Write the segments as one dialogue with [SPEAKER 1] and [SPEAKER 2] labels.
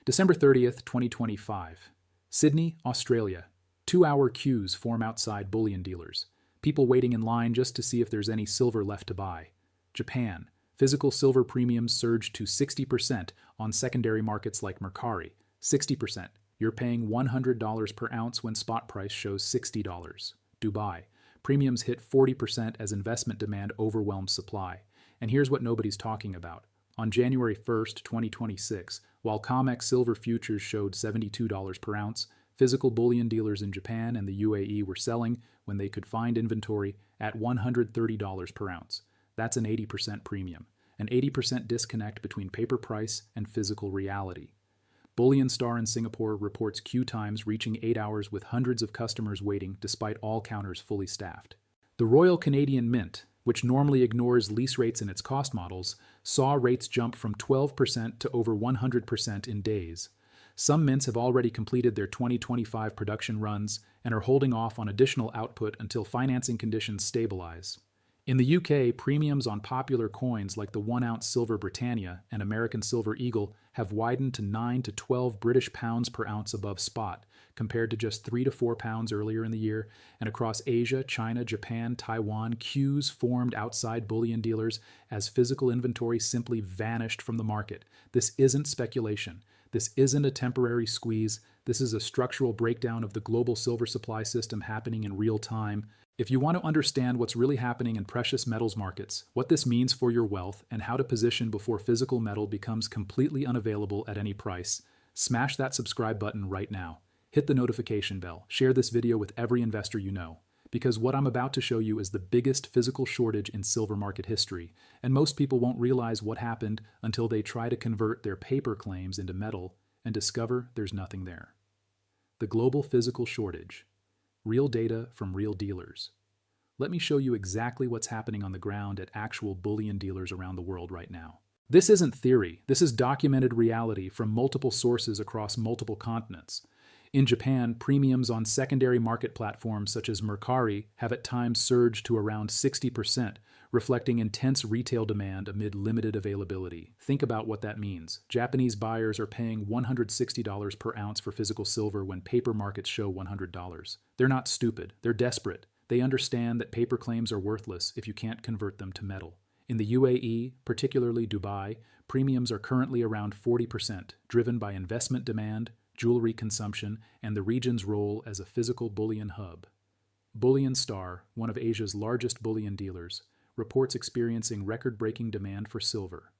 [SPEAKER 1] December 30th, 2025. Sydney, Australia. 2-hour queues form outside bullion dealers. People waiting in line just to see if there's any silver left to buy. Japan. Physical silver premiums surged to 60% on secondary markets like Mercari. 60%. You're paying $100 per ounce when spot price shows $60. Dubai. Premiums hit 40% as investment demand overwhelms supply. And here's what nobody's talking about. On January 1st, 2026, while COMEX silver futures showed $72 per ounce, physical bullion dealers in Japan and the UAE were selling, when they could find inventory, at $130 per ounce. That's an 80% premium, an 80% disconnect between paper price and physical reality. Bullion Star in Singapore reports queue times reaching 8 hours with hundreds of customers waiting despite all counters fully staffed. The Royal Canadian Mint, which normally ignores lease rates in its cost models, saw rates jump from 12% to over 100% in days. Some mints have already completed their 2025 production runs and are holding off on additional output until financing conditions stabilize. In the UK, premiums on popular coins like the 1-ounce silver Britannia and American silver Eagle have widened to 9 to 12 British pounds per ounce above spot, compared to just 3 to 4 pounds earlier in the year, and across Asia, China, Japan, Taiwan, queues formed outside bullion dealers as physical inventory simply vanished from the market. This isn't speculation. This isn't a temporary squeeze. This is a structural breakdown of the global silver supply system happening in real time. If you want to understand what's really happening in precious metals markets, what this means for your wealth, and how to position before physical metal becomes completely unavailable at any price, smash that subscribe button right now. Hit the notification bell. Share this video with every investor you know. Because what I'm about to show you is the biggest physical shortage in silver market history, and most people won't realize what happened until they try to convert their paper claims into metal and discover there's nothing there. The global physical shortage. Real data from real dealers. Let me show you exactly what's happening on the ground at actual bullion dealers around the world right now. This isn't theory. This is documented reality from multiple sources across multiple continents. In Japan, premiums on secondary market platforms such as Mercari have at times surged to around 60%, reflecting intense retail demand amid limited availability. Think about what that means. Japanese buyers are paying $160 per ounce for physical silver when paper markets show $100. They're not stupid. They're desperate. They understand that paper claims are worthless if you can't convert them to metal. In the UAE, particularly Dubai, premiums are currently around 40%, driven by investment demand, jewelry consumption, and the region's role as a physical bullion hub. Bullion Star, one of Asia's largest bullion dealers, reports experiencing record-breaking demand for silver.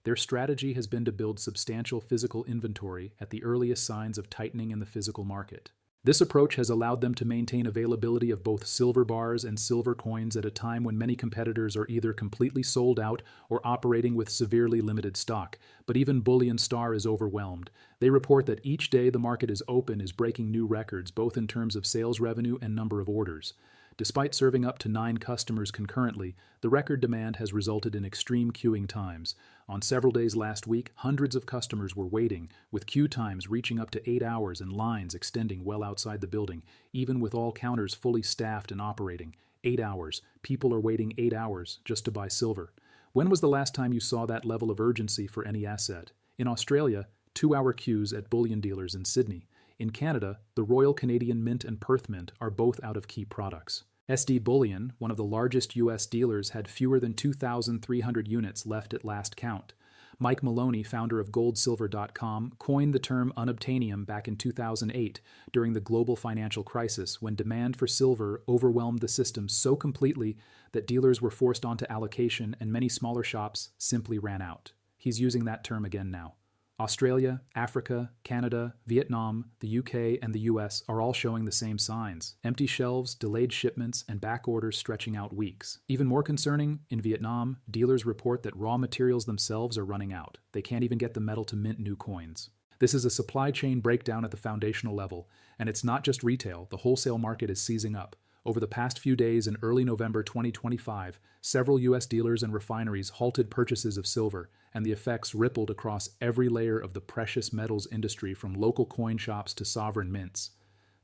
[SPEAKER 1] Their strategy has been to build substantial physical inventory at the earliest signs of tightening in the physical market. This approach has allowed them to maintain availability of both silver bars and silver coins at a time when many competitors are either completely sold out or operating with severely limited stock. But even Bullion Star is overwhelmed. They report that each day the market is open is breaking new records, both in terms of sales revenue and number of orders. Despite serving up to 9 customers concurrently, the record demand has resulted in extreme queuing times. On several days last week, hundreds of customers were waiting, with queue times reaching up to 8 hours and lines extending well outside the building, even with all counters fully staffed and operating. 8 hours. People are waiting 8 hours just to buy silver. When was the last time you saw that level of urgency for any asset? In Australia, 2-hour queues at bullion dealers in Sydney. In Canada, the Royal Canadian Mint and Perth Mint are both out of key products. SD Bullion, one of the largest U.S. dealers, had fewer than 2,300 units left at last count. Mike Maloney, founder of goldsilver.com, coined the term unobtainium back in 2008 during the global financial crisis, when demand for silver overwhelmed the system so completely that dealers were forced onto allocation and many smaller shops simply ran out. He's using that term again now. Australia, Africa, Canada, Vietnam, the UK, and the US are all showing the same signs. Empty shelves, delayed shipments, and back orders stretching out weeks. Even more concerning, in Vietnam, dealers report that raw materials themselves are running out. They can't even get the metal to mint new coins. This is a supply chain breakdown at the foundational level, and it's not just retail. The wholesale market is seizing up. Over the past few days in early November 2025, several U.S. dealers and refineries halted purchases of silver, and the effects rippled across every layer of the precious metals industry, from local coin shops to sovereign mints.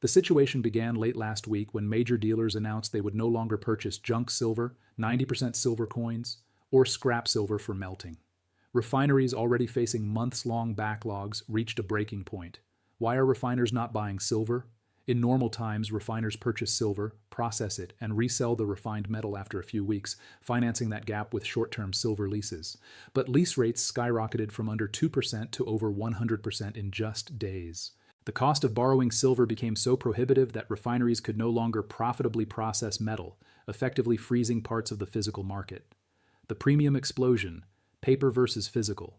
[SPEAKER 1] The situation began late last week when major dealers announced they would no longer purchase junk silver, 90% silver coins, or scrap silver for melting. Refineries already facing months-long backlogs reached a breaking point. Why are refiners not buying silver? In normal times, refiners purchase silver, process it, and resell the refined metal after a few weeks, financing that gap with short-term silver leases. But lease rates skyrocketed from under 2% to over 100% in just days. The cost of borrowing silver became so prohibitive that refineries could no longer profitably process metal, effectively freezing parts of the physical market. The premium explosion, paper versus physical.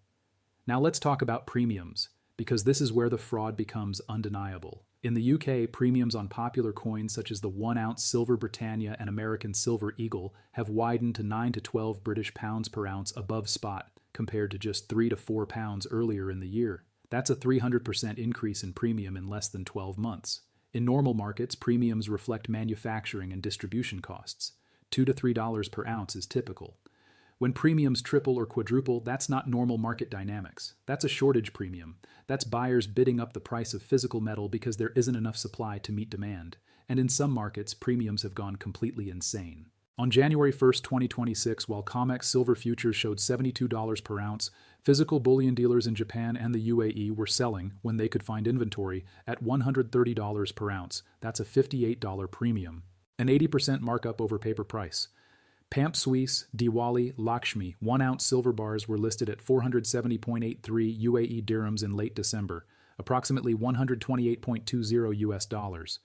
[SPEAKER 1] Now let's talk about premiums, because this is where the fraud becomes undeniable. In the UK, premiums on popular coins such as the 1-ounce Silver Britannia and American Silver Eagle have widened to 9 to 12 British pounds per ounce above spot, compared to just 3 to 4 pounds earlier in the year. That's a 300% increase in premium in less than 12 months. In normal markets, premiums reflect manufacturing and distribution costs. $2 to $3 per ounce is typical. When premiums triple or quadruple, that's not normal market dynamics. That's a shortage premium. That's buyers bidding up the price of physical metal because there isn't enough supply to meet demand. And in some markets, premiums have gone completely insane. On January 1st, 2026, while COMEX silver futures showed $72 per ounce, physical bullion dealers in Japan and the UAE were selling, when they could find inventory, at $130 per ounce. That's a $58 premium. An 80% markup over paper price. Pamp Suisse, Diwali, Lakshmi 1-ounce silver bars were listed at 470.83 UAE dirhams in late December, approximately 128.20 US dollars.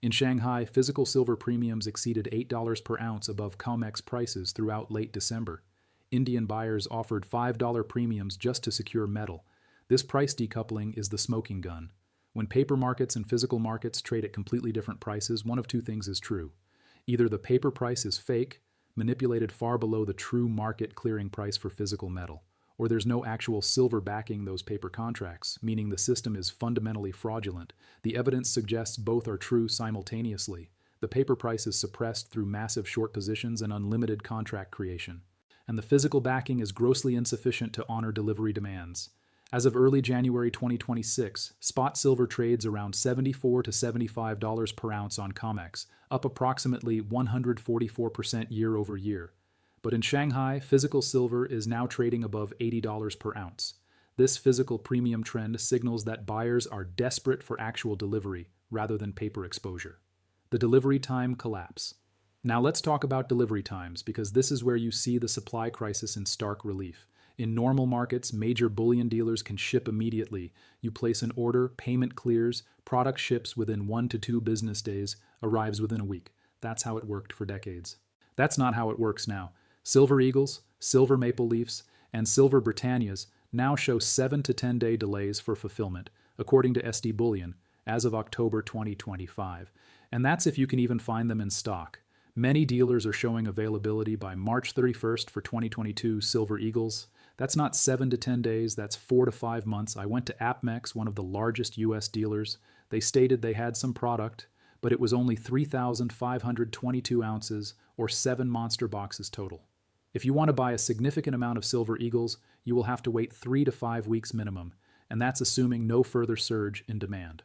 [SPEAKER 1] In Shanghai, physical silver premiums exceeded $8 per ounce above COMEX prices throughout late December. Indian buyers offered $5 premiums just to secure metal. This price decoupling is the smoking gun. When paper markets and physical markets trade at completely different prices, one of two things is true. Either the paper price is fake, manipulated far below the true market clearing price for physical metal, or there's no actual silver backing those paper contracts, meaning the system is fundamentally fraudulent. The evidence suggests both are true simultaneously. The paper price is suppressed through massive short positions and unlimited contract creation, and the physical backing is grossly insufficient to honor delivery demands. As of early January 2026, spot silver trades around $74 to $75 per ounce on COMEX, up approximately 144% year over year. But in Shanghai, physical silver is now trading above $80 per ounce. This physical premium trend signals that buyers are desperate for actual delivery rather than paper exposure. The delivery time collapse. Now let's talk about delivery times, because this is where you see the supply crisis in stark relief. In normal markets, major bullion dealers can ship immediately. You place an order, payment clears, product ships within 1 to 2 business days, arrives within a week. That's how it worked for decades. That's not how it works now. Silver Eagles, Silver Maple Leafs, and Silver Britannias now show 7 to 10 day delays for fulfillment, according to SD Bullion, as of October 2025. And that's if you can even find them in stock. Many dealers are showing availability by March 31st for 2022 Silver Eagles. That's not 7 to 10 days, that's 4 to 5 months. I went to APMEX, one of the largest US dealers. They stated they had some product, but it was only 3,522 ounces, or 7 monster boxes total. If you want to buy a significant amount of Silver Eagles, you will have to wait 3 to 5 weeks minimum, and that's assuming no further surge in demand.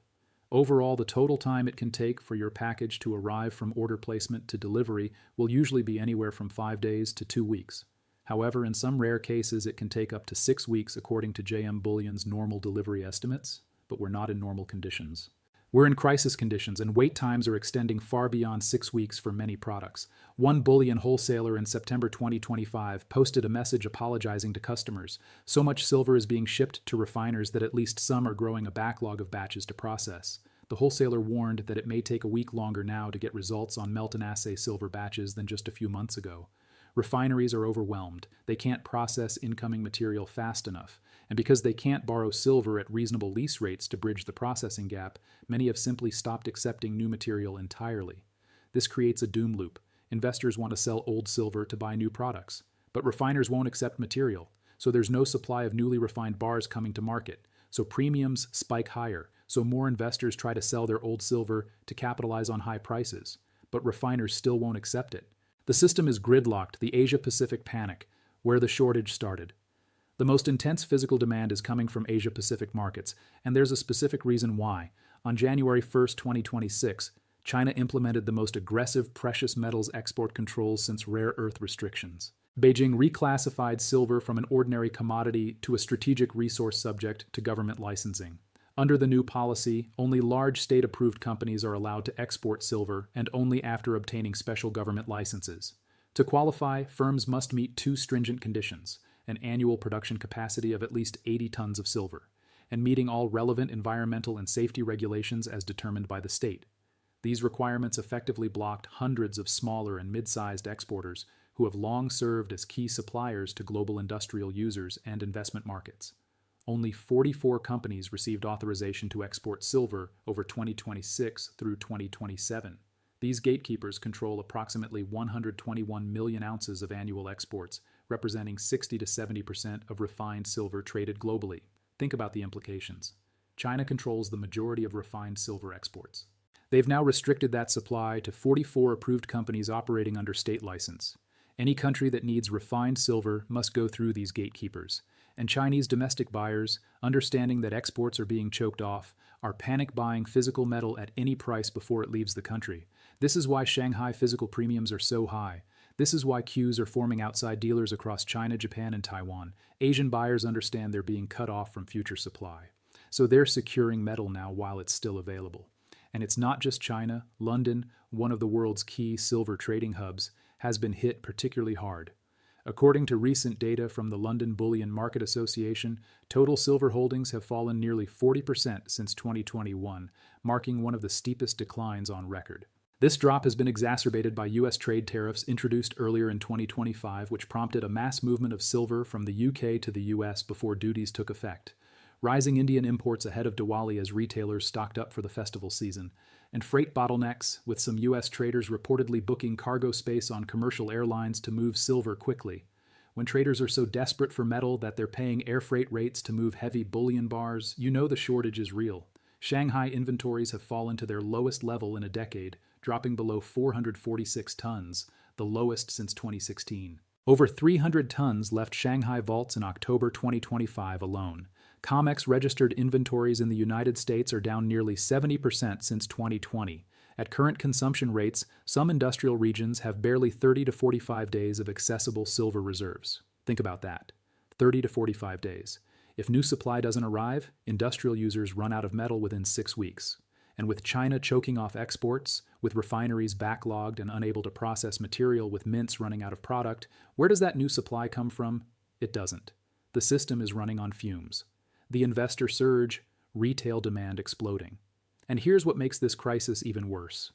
[SPEAKER 1] Overall, the total time it can take for your package to arrive from order placement to delivery will usually be anywhere from 5 days to 2 weeks. However, in some rare cases, it can take up to 6 weeks according to JM Bullion's normal delivery estimates, but we're not in normal conditions. We're in crisis conditions, and wait times are extending far beyond 6 weeks for many products. One bullion wholesaler in September 2025 posted a message apologizing to customers. So much silver is being shipped to refiners that at least some are growing a backlog of batches to process. The wholesaler warned that it may take a week longer now to get results on melt and assay silver batches than just a few months ago. Refineries are overwhelmed. They can't process incoming material fast enough. And because they can't borrow silver at reasonable lease rates to bridge the processing gap, many have simply stopped accepting new material entirely. This creates a doom loop. Investors want to sell old silver to buy new products, but refiners won't accept material, so there's no supply of newly refined bars coming to market. So premiums spike higher, so more investors try to sell their old silver to capitalize on high prices, but refiners still won't accept it. The system is gridlocked, the Asia-Pacific panic, where the shortage started. The most intense physical demand is coming from Asia-Pacific markets, and there's a specific reason why. On January 1st, 2026, China implemented the most aggressive precious metals export controls since rare earth restrictions. Beijing reclassified silver from an ordinary commodity to a strategic resource subject to government licensing. Under the new policy, only large state-approved companies are allowed to export silver, and only after obtaining special government licenses. To qualify, firms must meet two stringent conditions: an annual production capacity of at least 80 tons of silver, and meeting all relevant environmental and safety regulations as determined by the state. These requirements effectively blocked hundreds of smaller and mid-sized exporters who have long served as key suppliers to global industrial users and investment markets. Only 44 companies received authorization to export silver over 2026 through 2027. These gatekeepers control approximately 121 million ounces of annual exports, representing 60 to 70% of refined silver traded globally. Think about the implications. China controls the majority of refined silver exports. They've now restricted that supply to 44 approved companies operating under state license. Any country that needs refined silver must go through these gatekeepers, and Chinese domestic buyers, understanding that exports are being choked off, are panic buying physical metal at any price before it leaves the country. This is why Shanghai physical premiums are so high. This is why queues are forming outside dealers across China, Japan, and Taiwan. Asian buyers understand they're being cut off from future supply, so they're securing metal now while it's still available. And it's not just China. London, one of the world's key silver trading hubs, has been hit particularly hard. According to recent data from the London Bullion Market Association, total silver holdings have fallen nearly 40% since 2021, marking one of the steepest declines on record. This drop has been exacerbated by U.S. trade tariffs introduced earlier in 2025, which prompted a mass movement of silver from the UK to the U.S. before duties took effect. Rising Indian imports ahead of Diwali as retailers stocked up for the festival season, and freight bottlenecks, with some U.S. traders reportedly booking cargo space on commercial airlines to move silver quickly. When traders are so desperate for metal that they're paying air freight rates to move heavy bullion bars, you know the shortage is real. Shanghai inventories have fallen to their lowest level in a decade, dropping below 446 tons, the lowest since 2016. Over 300 tons left Shanghai vaults in October 2025 alone. COMEX registered inventories in the United States are down nearly 70% since 2020. At current consumption rates, some industrial regions have barely 30 to 45 days of accessible silver reserves. Think about that. 30 to 45 days. If new supply doesn't arrive, industrial users run out of metal within 6 weeks. And with China choking off exports, with refineries backlogged and unable to process material, with mints running out of product, where does that new supply come from? It doesn't. The system is running on fumes. The investor surge, retail demand exploding. And here's what makes this crisis even worse.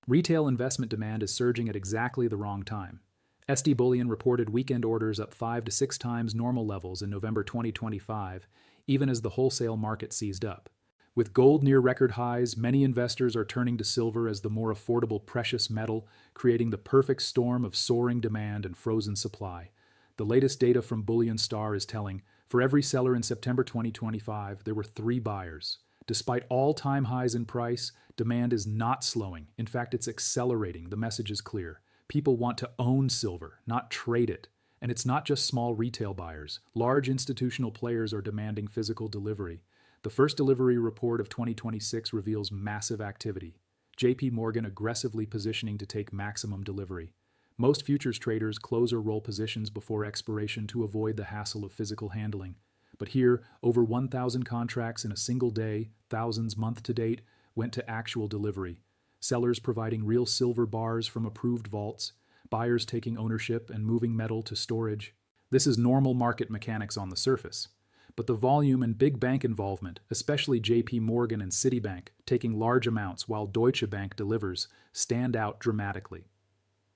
[SPEAKER 1] Retail investment demand is surging at exactly the wrong time. SD Bullion reported weekend orders up 5 to 6 times normal levels in November 2025, even as the wholesale market seized up. With gold near record highs, many investors are turning to silver as the more affordable precious metal, creating the perfect storm of soaring demand and frozen supply. The latest data from Bullion Star is telling, for every seller in September 2025, there were 3 buyers. Despite all-time highs in price, demand is not slowing. In fact, it's accelerating. The message is clear. People want to own silver, not trade it. And it's not just small retail buyers. Large institutional players are demanding physical delivery. The first delivery report of 2026 reveals massive activity. JP Morgan aggressively positioning to take maximum delivery. Most futures traders close or roll positions before expiration to avoid the hassle of physical handling. But here, over 1,000 contracts in a single day, thousands month to date, went to actual delivery. Sellers providing real silver bars from approved vaults, buyers taking ownership and moving metal to storage. This is normal market mechanics on the surface. But the volume and big bank involvement, especially JP Morgan and Citibank, taking large amounts while Deutsche Bank delivers, stand out dramatically.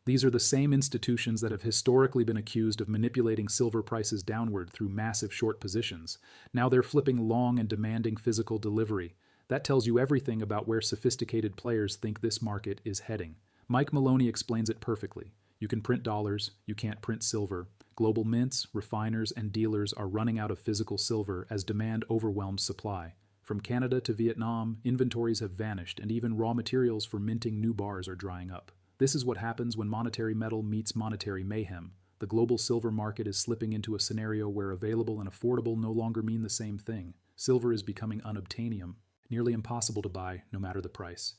[SPEAKER 1] These are the same institutions that have historically been accused of manipulating silver prices downward through massive short positions. Now they're flipping long and demanding physical delivery. That tells you everything about where sophisticated players think this market is heading. Mike Maloney explains it perfectly. You can print dollars, you can't print silver. Global mints, refiners, and dealers are running out of physical silver as demand overwhelms supply. From Canada to Vietnam, inventories have vanished, and even raw materials for minting new bars are drying up. This is what happens when monetary metal meets monetary mayhem. The global silver market is slipping into a scenario where available and affordable no longer mean the same thing. Silver is becoming unobtainium, nearly impossible to buy no matter the price.